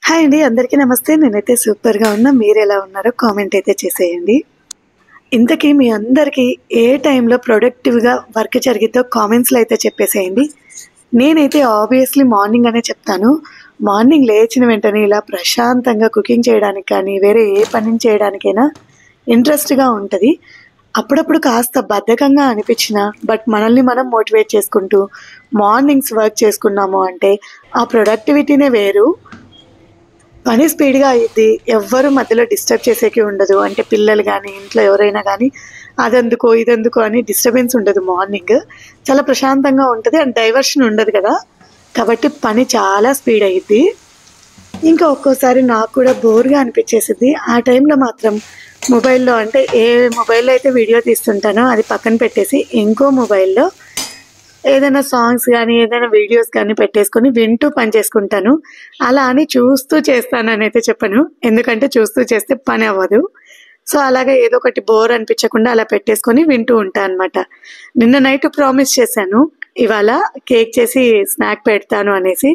Hi అండి, అందరికీ నమస్తే. నేనైతే సూపర్గా ఉన్నా. మీరు ఎలా ఉన్నారో కామెంట్ అయితే చేసేయండి. ఇంతకీ మీ అందరికీ ఏ టైంలో ప్రొడక్టివ్గా వర్క్ జరిగిద్దో కామెంట్స్లో అయితే చెప్పేసేయండి. నేనైతే ఆబ్వియస్లీ మార్నింగ్ అనే చెప్తాను. మార్నింగ్ లేచిన వెంటనే ఇలా ప్రశాంతంగా కుకింగ్ చేయడానికి కానీ వేరే ఏ పని చేయడానికైనా ఇంట్రెస్ట్గా ఉంటుంది. అప్పుడప్పుడు కాస్త బద్ధకంగా అనిపించినా బట్ మనల్ని మనం మోటివేట్ చేసుకుంటూ మార్నింగ్స్ వర్క్ చేసుకున్నాము అంటే ఆ ప్రొడక్టివిటీనే వేరు. పని స్పీడ్‌గా అయ్యిద్ది. ఎవ్వరు మధ్యలో డిస్టర్బ్ చేసేకి ఉండదు. అంటే పిల్లలు గానీ, ఇంట్లో ఎవరైనా గానీ అదెందుకో, ఇదెందుకో అని డిస్టర్బెన్స్ ఉండదు మార్నింగ్. చాలా ప్రశాంతంగా ఉంటది. అండ్ డైవర్షన్ ఉండదు కదా! కాబట్టి పని చాలా స్పీడ్ అయ్యిద్ది. ఇంకా ఒక్కోసారి నాకు కూడా బోర్‌గా అనిపిచ్చేసిద్ది. ఆ టైంలో మాత్రం మొబైల్‌లో అంటే ఏ మొబైల్‌లో అయితే వీడియో తీస్తుంటానో అది పక్కన పెట్టేసి ఇంకో మొబైల్‌లో ఏదైనా సాంగ్స్ గానీ, ఏదైనా వీడియోస్ గానీ పెట్టేసుకొని వింటూ పని చేసుకుంటాను. అలా అని చూస్తూ చేస్తాననైతే చెప్పను. ఎందుకంటే చూస్తూ చేస్తే పని అవ్వదు. సో, అలాగే ఏదో ఒకటి బోర్ అనిపించకుండా అలా పెట్టేసుకొని వింటూ ఉంటా అనమాట. నిన్న నైట్ ప్రామిస్ చేశాను. ఇవాళ కేక్ చేసి స్నాక్ పెడతాను అనేసి.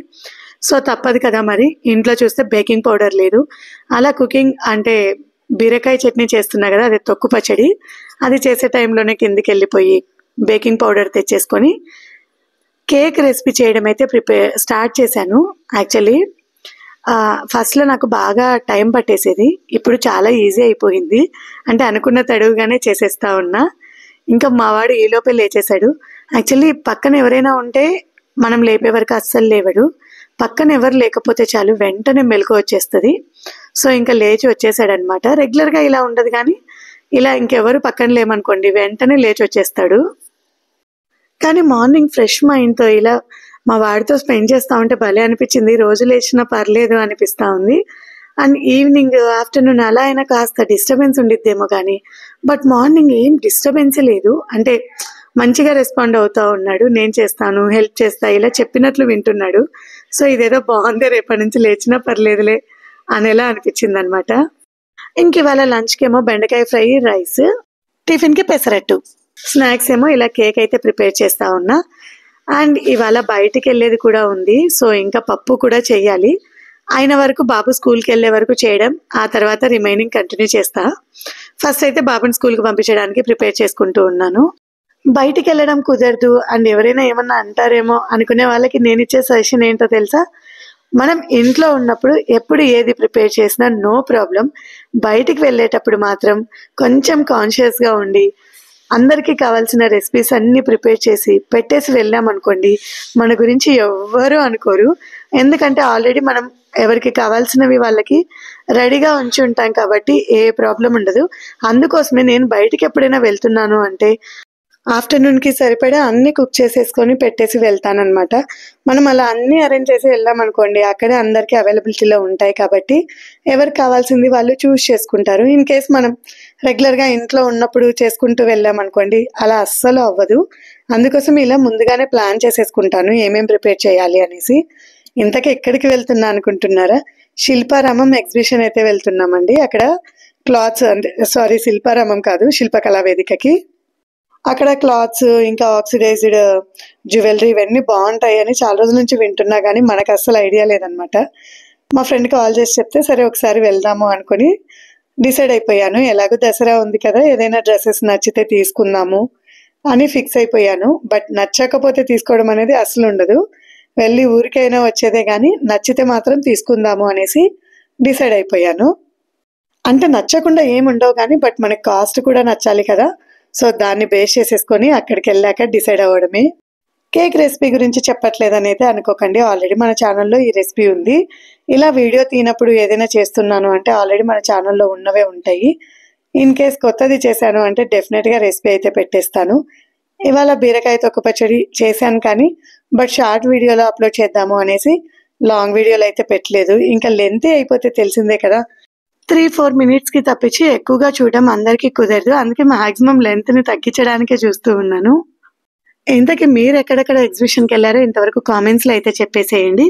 సో, తప్పదు కదా మరి. ఇంట్లో చూస్తే బేకింగ్ పౌడర్ లేదు. అలా కుకింగ్ అంటే బీరకాయ చట్నీ చేస్తున్నా గదా! అదే తొక్కు పచ్చడి. అది చేసే టైంలోనే కిందకెళ్ళిపోయి బేకింగ్ పౌడర్ తెచ్చేసుకొని కేక్ రెసిపీ చేయడం అయితే స్టార్ట్ చేశాను. యాక్చువల్లీ ఫస్ట్‌లో నాకు బాగా టైం పట్టేసేది. ఇప్పుడు చాలా ఈజీ అయిపోయింది. అంటే అనుకున్న తడువుగానే చేసేస్తా ఉన్నా. ఇంకా మా వాడు ఈలోపే లేచేశాడు. యాక్చువల్లీ పక్కన ఎవరైనా ఉంటే మనం లేపే వరకు అస్సలు లేవడు. పక్కన ఎవరు లేకపోతే చాలు వెంటనే మెలుకువ వచ్చేస్తది. సో, ఇంకా లేచి వచ్చేసాడనమాట. రెగ్యులర్‌గా ఇలా ఉండదు గానీ, ఇలా ఇంకెవరు పక్కన లేమనుకోండి వెంటనే లేచి వచ్చేస్తాడు. కానీ మార్నింగ్ ఫ్రెష్ మైండ్‌తో ఇలా మా వాడితో స్పెండ్ చేస్తా ఉంటే భలే అనిపించింది. రోజు లేచినా పర్లేదు అనిపిస్తా ఉంది. అండ్ ఈవినింగ్, ఆఫ్టర్‌నూన్ అలా అయినా కాస్త డిస్టర్బెన్స్ ఉండిద్దేమో కానీ, బట్ మార్నింగ్ ఏం డిస్టర్బెన్సే లేదు. అంటే మంచిగా రెస్పాండ్ అవుతా ఉన్నాడు. నేను చేస్తాను, హెల్ప్ చేస్తా ఇలా చెప్పినట్లు వింటున్నాడు. సో, ఇదేదో బావుందే, రేపటి నుంచి లేచినా పర్లేదులే అనేలా అనిపించిందనమాట. ఇంకివాళ లంచ్‌కేమో బెండకాయ ఫ్రై, రైస్, టిఫిన్‌కి పెసరట్టు. స్నాక్స్ ఏమో ఇలా కేక్ అయితే ప్రిపేర్ చేస్తా ఉన్నా. అండ్ ఇవాళ బయటికెళ్ళేది కూడా ఉంది. సో, ఇంకా పప్పు కూడా చెయ్యాలి. అయిన వరకు బాబు స్కూల్‌కెళ్ళే వరకు చేయడం. ఆ తర్వాత రిమైనింగ్ కంటిన్యూ చేస్తా. ఫస్ట్ అయితే బాబుని స్కూల్‌కి పంపించడానికి ప్రిపేర్ చేసుకుంటూ ఉన్నాను. బయటికెళ్ళడం కుదరదు అండ్ ఎవరైనా ఏమన్నా అంటారేమో అనుకునే వాళ్ళకి నేనిచ్చే సజెషన్ ఏంటో తెలుసా? మనం ఇంట్లో ఉన్నప్పుడు ఎప్పుడు ఏది ప్రిపేర్ చేసినా నో ప్రాబ్లమ్. బయటికి వెళ్ళేటప్పుడు మాత్రం కొంచెం కాన్షియస్‌గా ఉండి అందరికీ కావాల్సిన రెసిపీస్ అన్నీ ప్రిపేర్ చేసి పెట్టేసి వెళ్ళామనుకోండి, మన గురించి ఎవ్వరూ అనుకోరు. ఎందుకంటే ఆల్రెడీ మనం ఎవరికి కావాల్సినవి వాళ్ళకి రెడీగా ఉంచి ఉంటాం కాబట్టి ఏ ప్రాబ్లమ్ ఉండదు. అందుకోసమే నేను బయటికి ఎప్పుడైనా వెళ్తున్నాను అంటే ఆఫ్టర్‌నూన్‌కి సరిపడా అన్నీ కుక్ చేసేసుకొని పెట్టేసి వెళ్తాననమాట. మనం అలా అన్నీ అరేంజ్ చేసి వెళ్ళామనుకోండి, అక్కడే అందరికీ అవైలబిలిటీలో ఉంటాయి కాబట్టి ఎవరికి కావాల్సింది వాళ్ళు చూజ్ చేసుకుంటారు. ఇన్ కేస్ మనం రెగ్యులర్‌గా ఇంట్లో ఉన్నప్పుడు చేసుకుంటూ వెళ్ళామనుకోండి, అలా అస్సలు అవ్వదు. అందుకోసం ఇలా ముందుగానే ప్లాన్ చేసేసుకుంటాను ఏమేం ప్రిపేర్ చేయాలి అనేసి. ఇంతకీ ఎక్కడికి వెళ్తున్నా అనుకుంటున్నారా? శిల్పారామం ఎగ్జిబిషన్ అయితే వెళ్తున్నామండి. అక్కడ క్లాత్స్ అంటే శిల్పారామం కాదు, శిల్పకళా వేదికకి. అక్కడ క్లాత్స్, ఇంకా ఆక్సిడైజ్డ్ జ్యువెలరీ ఇవన్నీ బావుంటాయని చాలా రోజుల నుంచి వింటున్నా గానీ, మనకస్సలు ఐడియా లేదనమాట. మా ఫ్రెండ్ కాల్ చేసి చెప్తే, సరే ఒకసారి వెళ్దాము అనుకుని డిసైడ్ అయిపోయాను. ఎలాగో దసరా ఉంది కదా! ఏదైనా డ్రెసెస్ నచ్చితే తీసుకుందాము అని ఫిక్స్ అయిపోయాను. బట్ నచ్చకపోతే తీసుకోవడం అనేది అస్సలుండదు. వెళ్ళి ఊరికైనా వచ్చేదే గానీ, నచ్చితే మాత్రం తీసుకుందాము అనేసి డిసైడ్ అయిపోయాను. అంటే నచ్చకుండా ఏముండవు గానీ, బట్ మనకి కాస్ట్ కూడా నచ్చాలి కదా! సో, దాన్ని బేస్ చేసేసుకొని అక్కడికెళ్ళాక డిసైడ్ అవ్వడమే. కేక్ రెసిపీ గురించి చెప్పట్లేదనైతే అనుకోకండి. ఆల్రెడీ మన ఛానల్‌లో ఈ రెసిపీ ఉంది. ఇలా వీడియో తీయనప్పుడు ఏదైనా చేస్తున్నాను అంటే ఆల్రెడీ మన ఛానల్‌లో ఉన్నవే ఉంటాయి. ఇన్ కేస్ కొత్తది చేశాను అంటే డెఫినెట్‌గా రెసిపీ అయితే పెట్టేస్తాను. ఇవాళ బీరకాయ తొక్కు పచ్చడి చేశాను కానీ, బట్ షార్ట్ వీడియోలో అప్‌లోడ్ చేద్దాము అనేసి లాంగ్ వీడియోలో అయితే పెట్టలేదు. ఇంకా లెంతీ అయిపోతే తెలిసిందే కదా! 3, 4 మినిట్స్‌కి తప్పించి ఎక్కువగా చూడడం అందరికీ కుదరదు. అందుకే మాక్సిమం లెంగ్త్‌ని తగ్గించడానికే చూస్తూ ఉన్నాను. ఇంతకీ మీరెక్కడెక్కడ ఎగ్జిబిషన్‌కెళ్లారో ఇంతవరకు కామెంట్స్‌లో అయితే చెప్పేసేయండి.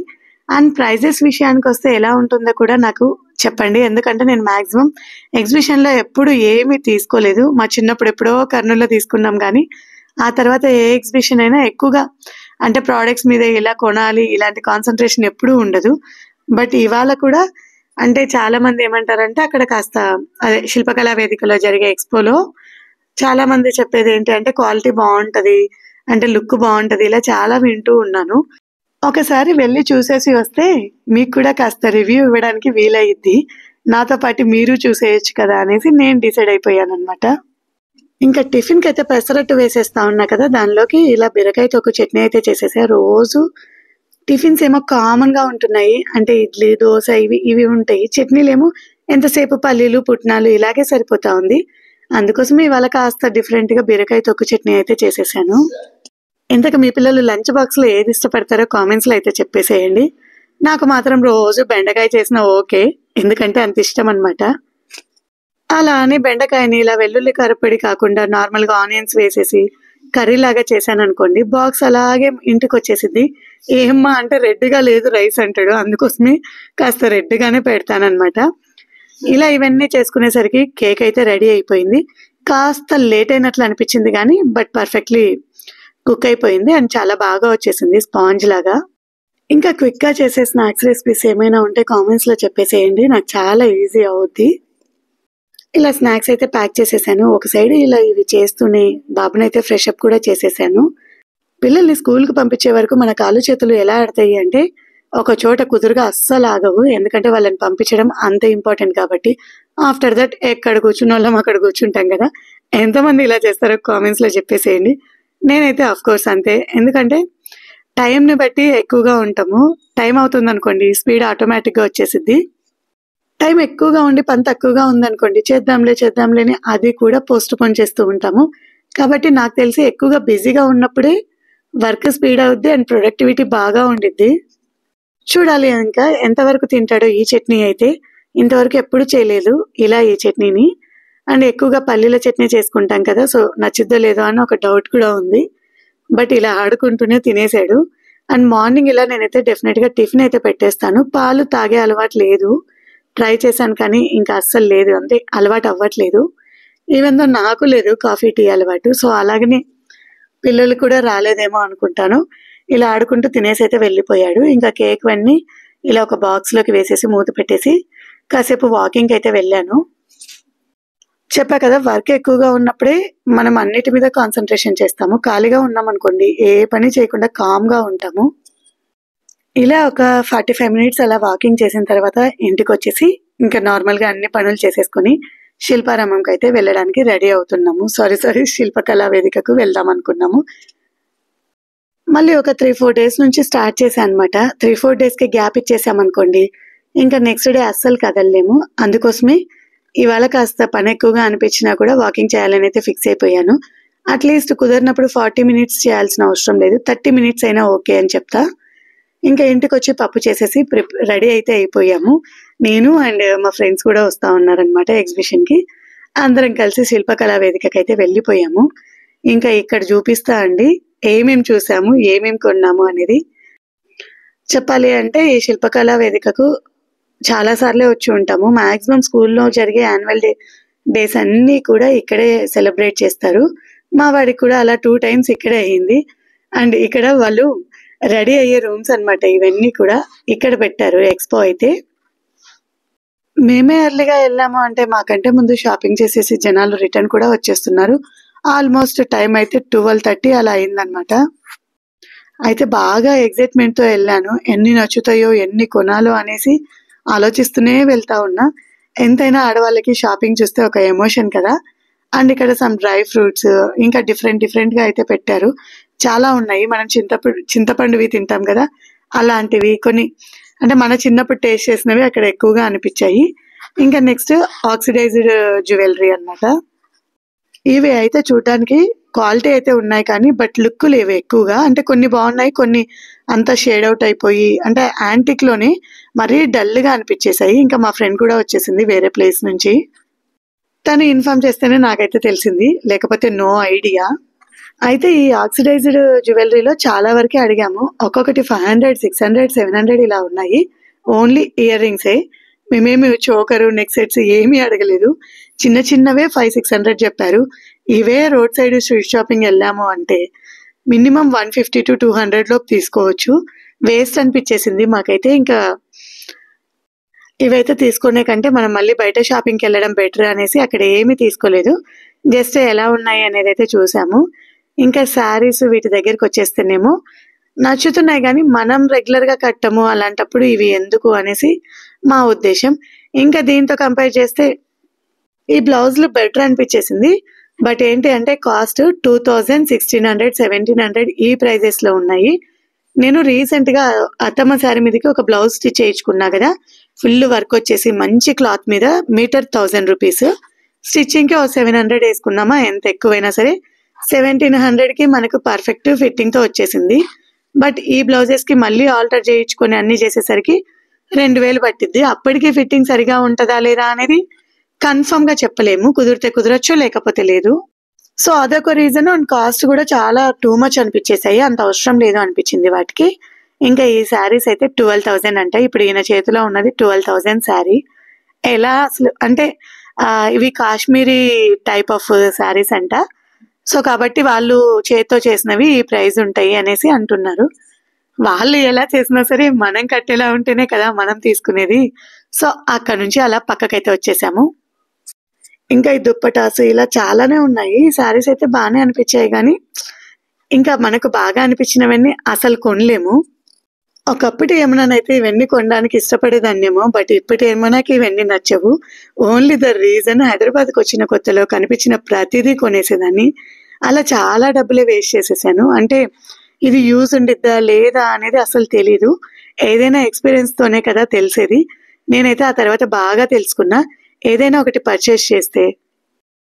అండ్ ప్రైజెస్ విషయానికొస్తే ఎలా ఉంటుందో కూడా నాకు చెప్పండి. ఎందుకంటే నేను మాక్సిమం ఎగ్జిబిషన్‌లో ఎప్పుడు ఏమీ తీసుకోలేదు. మా చిన్నప్పుడు ఎప్పుడో కర్నూల్‌లో తీసుకున్నాం గానీ, ఆ తర్వాత ఏ ఎగ్జిబిషన్ అయినా ఎక్కువగా అంటే ప్రొడక్ట్స్ మీద ఇలా కొనాలి ఇలాంటి కాన్సంట్రేషన్ ఎప్పుడూ ఉండదు. బట్ ఇవాళ కూడా అంటే చాలా మంది ఏమంటారంటే అక్కడ కాస్త అదే శిల్పకళా వేదికలో జరిగే ఎక్స్పోలో చాలా మంది చెప్పేది ఏంటి అంటే క్వాలిటీ బాగుంటది, అంటే లుక్ బాగుంటది, ఇలా చాలా వింటూ ఉన్నాను. ఒకసారి వెళ్ళి చూసేసి వస్తే మీకు కూడా కాస్త రివ్యూ ఇవ్వడానికి వీలయ్యిద్ది. నాతో పాటు మీరు చూసేయచ్చు కదా అనేసి నేను డిసైడ్ అయిపోయాను అనమాట. ఇంకా టిఫిన్కి అయితే పెసరట్టు వేసేస్తా ఉన్నా కదా, దానిలోకి ఇలా బీరకాయ తొక్కు చట్నీ అయితే చేసేసా. రోజు టిఫిన్స్ ఏమో కామన్ గా ఉంటున్నాయి, అంటే ఇడ్లీ దోశ ఇవి ఇవి ఉంటాయి. చట్నీలు ఏమో ఎంతసేపు పల్లీలు పుట్నాలు ఇలాగే సరిపోతా ఉంది. అందుకోసమే ఇవాళ కాస్త డిఫరెంట్ గా బీరకాయ తొక్కు చట్నీ అయితే చేసేసాను. ఇంతకు మీ పిల్లలు లంచ్ బాక్స్ లో ఏది ఇష్టపడతారో కామెంట్స్ లో అయితే చెప్పేసేయండి. నాకు మాత్రం రోజు బెండకాయ చేసిన ఓకే, ఎందుకంటే అంత ఇష్టం అనమాట. అలా అని బెండకాయని ఇలా వెల్లుల్లి కరపొడి కాకుండా నార్మల్ గా ఆనియన్స్ వేసేసి కర్రీ లాగా చేశాను అనుకోండి, బాక్స్ అలాగే ఇంటికి వచ్చేసింది. ఏమ్మా అంటే రెడ్ గా లేదు రైస్ అంటాడు, అందుకోసమే కాస్త రెడ్ గానే పెడతానమాట. ఇలా ఇవన్నీ చేసుకునేసరికి కేక్ అయితే రెడీ అయిపోయింది. కాస్త లేట్ అయినట్లు అనిపించింది కానీ బట్ పర్ఫెక్ట్లీ కుక్ అయిపోయింది అండ్ చాలా బాగా వచ్చేసింది స్పాంజ్ లాగా. ఇంకా క్విక్ గా చేసే స్నాక్స్ రెసిపీస్ ఏమైనా ఉంటే కామెంట్స్ లో చెప్పేసేయండి, నాకు చాలా ఈజీ అవుద్ది. ఇలా స్నాక్స్ అయితే ప్యాక్ చేసేసాను. ఒక సైడ్ ఇలా ఇవి చేస్తూనే బాబునైతే ఫ్రెష్ అప్ కూడా చేసేసాను. పిల్లల్ని స్కూల్కి పంపించే వరకు మన కాళ్ళు చేతులు ఎలా ఆడతాయి అంటే ఒక చోట కుదురుగా అస్సలు ఆగవు, ఎందుకంటే వాళ్ళని పంపించడం అంత ఇంపార్టెంట్ కాబట్టి. ఆఫ్టర్ దట్ ఎక్కడ కూర్చున్న వాళ్ళం అక్కడ కూర్చుంటాం కదా. ఎంతమంది ఇలా చేస్తారో కామెంట్స్ లో చెప్పేసేయండి. నేనైతే ఆఫ్ కోర్స్ అంతే, ఎందుకంటే టైంని బట్టి ఎక్కువగా ఉంటాము. టైం అవుతుంది అనుకోండి స్పీడ్ ఆటోమేటిక్ గా వచ్చేసిద్ది. టైం ఎక్కువగా ఉండి పని తక్కువగా ఉందనుకోండి చేద్దాంలే అని అది కూడా పోస్ట్ పోన్ చేస్తూ ఉంటాము. కాబట్టి నాకు తెలిసి ఎక్కువగా బిజీగా ఉన్నప్పుడే వర్క్ స్పీడ్ అవుద్ది అండ్ ప్రొడక్టివిటీ బాగా ఉండిద్ది. చూడాలి ఇంకా ఎంతవరకు తింటాడో ఈ చట్నీ అయితే. ఇంతవరకు ఎప్పుడు చేయలేదు ఇలా ఈ చట్నీని. అండ్ ఎక్కువగా పల్లీల చట్నీ చేసుకుంటాం కదా, సో నచ్చిద్దో లేదో అని ఒక డౌట్ కూడా ఉంది. బట్ ఇలా ఆడుకుంటూనే తినేసాడు. అండ్ మార్నింగ్ ఇలా నేనైతే డెఫినెట్ గా టిఫిన్ అయితే పెట్టేస్తాను. పాలు తాగే అలవాటు లేదు, ట్రై చేశాను కానీ ఇంకా అస్సలు లేదు, అంటే అలవాటు అవ్వట్లేదు. ఈవెన్ దో నాకు లేదు కాఫీ టీ అలవాటు, సో అలాగనే పిల్లలు కూడా రాలేదేమో అనుకుంటాను. ఇలా ఆడుకుంటూ తినేసి అయితే వెళ్ళిపోయాడు. ఇంకా కేక్ అన్నీ ఇలా ఒక బాక్స్ లోకి వేసేసి మూత పెట్టేసి కాసేపు వాకింగ్ అయితే వెళ్ళాను. చెప్పా కదా వర్క్ ఎక్కువగా ఉన్నప్పుడే మనం అన్నిటి మీద కాన్సన్ట్రేషన్ చేస్తాము. ఖాళీగా ఉన్నాం అనుకోండి ఏ పని చేయకుండా కామ్ గా ఉంటాము. ఇలా ఒక 45 మినిట్స్ అలా వాకింగ్ చేసిన తర్వాత ఇంటికి వచ్చేసి ఇంకా నార్మల్ గా అన్ని పనులు చేసేసుకుని శిల్పారామంకి అయితే వెళ్ళడానికి రెడీ అవుతున్నాము. సారీ శిల్పకళా వేదికకు వెళ్దాం అనుకున్నాము. మళ్ళీ ఒక 3-4 డేస్ నుంచి స్టార్ట్ చేశాను అనమాట. 3-4 డేస్ కి గ్యాప్ ఇచ్చేసామనుకోండి ఇంకా నెక్స్ట్ డే అస్సలు కదలలేము. అందుకోసమే ఇవాళ కాస్త పని ఎక్కువగా అనిపించినా కూడా వాకింగ్ చేయాలని అయితే ఫిక్స్ అయిపోయాను. అట్లీస్ట్ కుదిరినప్పుడు 40 మినిట్స్ చేయాల్సిన అవసరం లేదు, 30 మినిట్స్ అయినా ఓకే అని చెప్తా. ఇంకా ఇంటికి వచ్చి పప్పు చేసేసి రెడీ అయితే అయిపోయాము. నేను అండ్ మా ఫ్రెండ్స్ కూడా వస్తా ఉన్నారనమాట ఎగ్జిబిషన్ కి. అందరం కలిసి శిల్పకళా వేదికకి అయితే వెళ్ళిపోయాము. ఇంకా ఇక్కడ చూపిస్తా అండి ఏమేం చూసాము ఏమేం కొన్నాము అనేది. చెప్పాలి అంటే ఈ శిల్పకళా వేదికకు చాలా సార్లే వచ్చి ఉంటాము. మాక్సిమం స్కూల్లో జరిగే యాన్యువల్ డేస్ అన్నీ కూడా ఇక్కడే సెలబ్రేట్ చేస్తారు. మా వాడికి కూడా అలా 2 times ఇక్కడే అయ్యింది. అండ్ ఇక్కడ వాళ్ళు రెడీ అయ్యే రూమ్స్ అన్నమాట, ఇవన్నీ కూడా ఇక్కడ పెట్టారు ఎక్స్పో అయితే. మేమే ఎర్లీగా వెళ్ళాము అంటే మాకంటే ముందు షాపింగ్ చేసేసి జనాలు రిటర్న్ కూడా వచ్చేస్తున్నారు. ఆల్మోస్ట్ టైం అయితే 12:30 అలా అయిందనమాట. అయితే బాగా ఎగ్జైట్మెంట్ తో వెళ్ళాను, ఎన్ని నచ్చుతాయో ఎన్ని కొనాలో అనేసి ఆలోచిస్తూనే వెళ్తా ఉన్నా. ఎంతైనా ఆడవాళ్ళకి షాపింగ్ చూస్తే ఒక ఎమోషన్ కదా. అండ్ ఇక్కడ సమ్ డ్రై ఫ్రూట్స్ ఇంకా డిఫరెంట్ గా అయితే పెట్టారు. చాలా ఉన్నాయి. మనం చింతపండువి తింటాం కదా అలాంటివి కొన్ని, అంటే మన చిన్నప్పుడు టేస్ట్ చేసినవి అక్కడ ఎక్కువగా అనిపించాయి. ఇంకా నెక్స్ట్ ఆక్సిడైజ్డ్ జ్యువెలరీ అన్నమాట. ఇవి అయితే చూడడానికి క్వాలిటీ అయితే ఉన్నాయి కానీ బట్ లుక్ లేవు ఎక్కువగా. అంటే కొన్ని బాగున్నాయి, కొన్ని అంతా షేడ్ అవుట్ అయిపోయి అంటే యాంటిక్ లోనే మరీ డల్ గా అనిపించేసాయి. ఇంకా మా ఫ్రెండ్ కూడా వచ్చేసింది వేరే ప్లేస్ నుంచి, తను ఇన్ఫార్మ్ చేస్తేనే నాకైతే తెలిసింది, లేకపోతే నో ఐడియా. అయితే ఈ ఆక్సిడైజ్డ్ జ్యువెలరీలో చాలా వరకే అడిగాము. ఒక్కొక్కటి 500, 600, 700 ఇలా ఉన్నాయి. ఓన్లీ ఇయర్ రింగ్సే. మేమేమి చోకరు నెక్ సెట్స్ ఏమీ అడగలేదు. చిన్నవే 500-600 చెప్పారు. ఇవే రోడ్ సైడ్ స్ట్రీట్ షాపింగ్ వెళ్ళాము అంటే మినిమం 150 to 200 లోపు తీసుకోవచ్చు. వేస్ట్ అనిపించేసింది మాకైతే. ఇంకా ఇవైతే తీసుకునే కంటే మనం మళ్ళీ బయట షాపింగ్కి వెళ్ళడం బెటర్ అనేసి అక్కడ ఏమీ తీసుకోలేదు. జస్ట్ ఎలా ఉన్నాయి అనేది అయితే చూసాము. ఇంకా శారీస్ వీటి దగ్గరికి వచ్చేస్తేనేమో నచ్చుతున్నాయి కానీ మనం రెగ్యులర్గా కట్టము, అలాంటప్పుడు ఇవి ఎందుకు అనేసి మా ఉద్దేశం. ఇంకా దీంతో కంపేర్ చేస్తే ఈ బ్లౌజులు బెటర్ అనిపించేసింది. బట్ ఏంటి అంటే కాస్ట్ 2000, 1600, 1700 ఈ ప్రైజెస్లో ఉన్నాయి. నేను రీసెంట్గా అత్తమ్మ శారీ మీదకి ఒక బ్లౌజ్ స్టిచ్ చేయించుకున్నా కదా, ఫుల్ వర్క్ వచ్చేసి మంచి క్లాత్ మీద మీటర్ 1000 రూపీస్. స్టిచ్చింగ్కి ఒక 700 వేసుకున్నామా, ఎంత ఎక్కువైనా సరే 1700కి మనకు పర్ఫెక్ట్ ఫిట్టింగ్తో వచ్చేసింది. బట్ ఈ బ్లౌజెస్కి మళ్ళీ ఆల్టర్ చేయించుకొని అన్నీ చేసేసరికి 2000 పట్టిద్ది. అప్పటికి ఫిట్టింగ్ సరిగా ఉంటుందా లేదా అనేది కన్ఫర్మ్గా చెప్పలేము, కుదిరితే కుదరచ్చు లేకపోతే లేదు. సో అదొక రీజన్. అండ్ కాస్ట్ కూడా చాలా టూ మచ్ అనిపించేసాయి, అంత అవసరం లేదు అనిపించింది వాటికి. ఇంకా ఈ శారీస్ అయితే 12,000 అంట. ఇప్పుడు ఈయన చేతిలో ఉన్నది 12,000 శారీ. ఎలా అసలు అంటే ఇవి కాశ్మీరీ టైప్ ఆఫ్ శారీస్ అంట. సో కాబట్టి వాళ్ళు చేతితో చేసినవి ఈ ప్రైస్ ఉంటాయి అనేసి అంటున్నారు. వాళ్ళు ఎలా చేసినా సరే మనం కట్టేలా ఉంటేనే కదా మనం తీసుకునేది. సో అక్కడ నుంచి అలా పక్కకైతే వచ్చేసాము. ఇంకా ఈ దుప్పటాసు ఇలా చాలానే ఉన్నాయి. ఈ శారీస్ అయితే బాగానే అనిపించాయి కానీ ఇంకా మనకు బాగా అనిపించినవన్నీ అసలు కొనలేము. ఒకప్పుడు ఏమన్నానైతే ఇవన్నీ కొనడానికి ఇష్టపడేదాన్నేమో, బట్ ఇప్పుడు ఏమన్నాకి ఇవన్నీ నచ్చవు. ఓన్లీ ద రీజన్ హైదరాబాద్కి వచ్చిన కొత్తలో కనిపించిన ప్రతిదీ కొనేసేదాన్ని. అలా చాలా డబ్బులే వేస్ట్ చేసేసాను. అంటే ఇది యూజ్ ఉండిద్దా లేదా అనేది అసలు తెలీదు. ఏదైనా ఎక్స్పీరియన్స్తోనే కదా తెలిసేది. నేనైతే ఆ తర్వాత బాగా తెలుసుకున్నా, ఏదైనా ఒకటి పర్చేస్ చేస్తే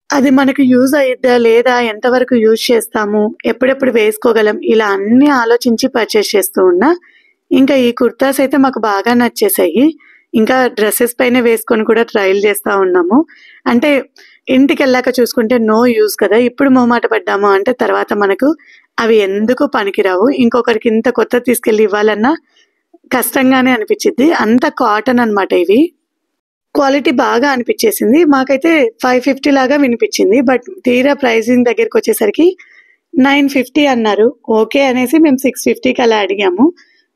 అది మనకు యూజ్ అయ్యిద్దా లేదా, ఎంతవరకు యూజ్ చేస్తాము, ఎప్పుడెప్పుడు వేసుకోగలం, ఇలా అన్నీ ఆలోచించి పర్చేస్ చేస్తూ ఉన్నా. ఇంకా ఈ కుర్తాస్ అయితే మాకు బాగా నచ్చేసాయి. ఇంకా డ్రెస్సెస్ పైన వేసుకొని కూడా ట్రయల్ చేస్తూ ఉన్నాము. అంటే ఇంటికి వెళ్ళాక చూసుకుంటే నో యూజ్ కదా, ఇప్పుడు మొహమాట పడ్డాము అంటే తర్వాత మనకు అవి ఎందుకు పనికిరావు. ఇంకొకరికి ఇంత కొత్త తీసుకెళ్ళి ఇవ్వాలన్నా కష్టంగానే అనిపించింది. అంత కాటన్ అనమాట. ఇవి క్వాలిటీ బాగా అనిపించేసింది. మాకైతే 550 లాగా వినిపించింది. బట్ తీరా ప్రైజింగ్ దగ్గరికి వచ్చేసరికి 950 అన్నారు. ఓకే అనేసి మేము 650కి అలా అడిగాము.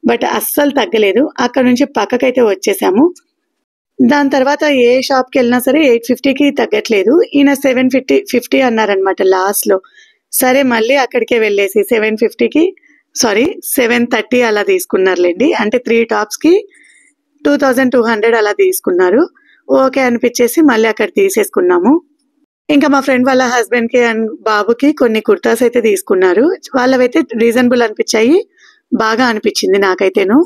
బట్ అస్సలు తగ్గలేదు. అక్కడ నుంచి పక్కకైతే వచ్చేసాము. దాని తర్వాత ఏ షాప్కి వెళ్ళినా సరే 850కి తగ్గట్లేదు. ఈయన 750 అన్నారనమాట లాస్ట్లో. సరే మళ్ళీ అక్కడికే వెళ్ళేసి 730 అలా తీసుకున్నారులేండి. అంటే 3 టాప్స్కి 2200 అలా తీసుకున్నారు. ఓకే అనిపించేసి మళ్ళీ అక్కడ తీసేసుకున్నాము. ఇంకా మా ఫ్రెండ్ వాళ్ళ హస్బెండ్కి అండ్ బాబుకి కొన్ని కుర్తాస్ అయితే తీసుకున్నారు. వాళ్ళవైతే రీజనబుల్ అనిపించాయి, బాగా అనిపించింది నాకైతేను.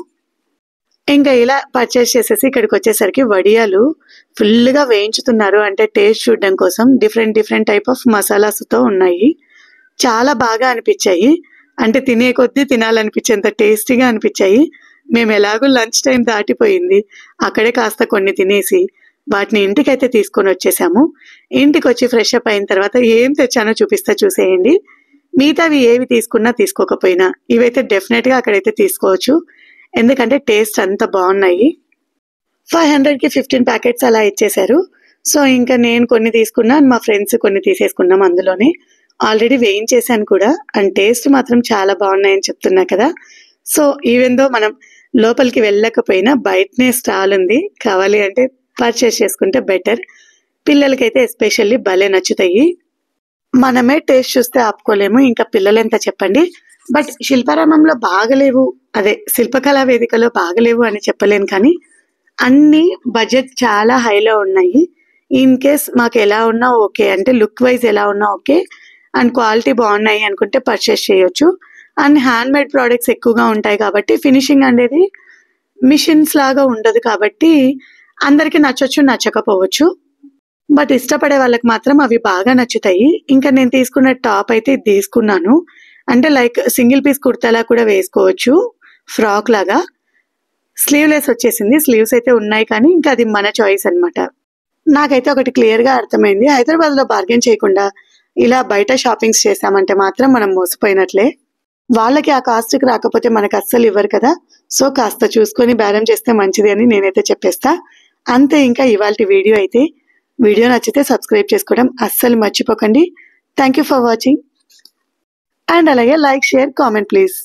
ఇంకా ఇలా పర్చేస్ చేసేసి ఇక్కడికి వచ్చేసరికి వడియాలు ఫుల్గా వేయించుతున్నారు. అంటే టేస్ట్ చూడడం కోసం డిఫరెంట్ టైప్ ఆఫ్ మసాలాస్తో ఉన్నాయి. చాలా బాగా అనిపించాయి. అంటే తినే కొద్దీ తినాలనిపించేంత టేస్టీగా అనిపించాయి. మేము ఎలాగో లంచ్ టైం దాటిపోయింది, అక్కడే కాస్త కొన్ని తినేసి వాటిని ఇంటికైతే తీసుకొని వచ్చేసాము. ఇంటికి వచ్చి ఫ్రెష్ అప్ అయిన తర్వాత ఏం తెచ్చానో చూసేయండి. మిగతావి ఏవి తీసుకున్నా తీసుకోకపోయినా ఇవైతే డెఫినెట్గా అక్కడైతే తీసుకోవచ్చు, ఎందుకంటే టేస్ట్ అంత బాగున్నాయి. 500కి 15 ప్యాకెట్స్ అలా ఇచ్చేశారు. సో ఇంకా నేను కొన్ని తీసుకున్నాను, మా ఫ్రెండ్స్ కొన్ని తీసేసుకున్నాం. అందులోనే ఆల్రెడీ వేయించేసాను కూడా. అండ్ టేస్ట్ మాత్రం చాలా బాగున్నాయని చెప్తున్నా కదా. సో ఈవెన్ దో మనం లోపలికి వెళ్ళకపోయినా బయటనే స్టాల్ ఉంది, కావాలి అంటే పర్చేస్ చేసుకుంటే బెటర్. పిల్లలకైతే ఎస్పెషల్లీ భలే నచ్చుతాయి. మనమే టేస్ట్ చూస్తే ఆపుకోలేము, ఇంకా పిల్లలు ఎంత చెప్పండి. బట్ శిల్పారామంలో బాగలేవు, అదే శిల్పకళా వేదికలో బాగలేవు అని చెప్పలేను, కానీ అన్ని బడ్జెట్ చాలా హైలో ఉన్నాయి. ఇన్ కేస్ మాకు ఎలా ఉన్నా ఓకే అంటే, లుక్ వైజ్ ఎలా ఉన్నా ఓకే అండ్ క్వాలిటీ బాగున్నాయి అనుకుంటే పర్చేస్ చేయొచ్చు. అండ్ హ్యాండ్ మేడ్ ప్రోడక్ట్స్ ఎక్కువగా ఉంటాయి కాబట్టి ఫినిషింగ్ అనేది మిషన్స్ లాగా ఉండదు కాబట్టి అందరికీ నచ్చొచ్చు నచ్చకపోవచ్చు. బట్ ఇష్టపడే వాళ్ళకి మాత్రం అవి బాగా నచ్చుతాయి. ఇంకా నేను తీసుకున్న టాప్ అయితే తీసుకున్నాను. అంటే లైక్ సింగిల్ పీస్ కుర్తాలా కూడా వేసుకోవచ్చు, ఫ్రాక్ లాగా. స్లీవ్లెస్ వచ్చేసింది, స్లీవ్స్ అయితే ఉన్నాయి కానీ ఇంకా అది మన చాయిస్ అనమాట. నాకైతే ఒకటి క్లియర్గా అర్థమైంది, హైదరాబాద్లో బార్గెన్ చేయకుండా ఇలా బయట షాపింగ్స్ చేసామంటే మాత్రం మనం మోసపోయినట్లే. వాళ్ళకి ఆ కాస్ట్కి రాకపోతే మనకు అస్సలు ఇవ్వరు కదా. సో కాస్త చూసుకొని బేరం చేస్తే మంచిది అని నేనైతే చెప్పేస్తా. అంతే. ఇంకా ఇవాల్టి వీడియో అయితే, వీడియో నచ్చితే సబ్స్క్రైబ్ చేసుకోవడం అస్సలు మర్చిపోకండి. Thank you for watching. And అలాగే లైక్, షేర్, కామెంట్ ప్లీజ్.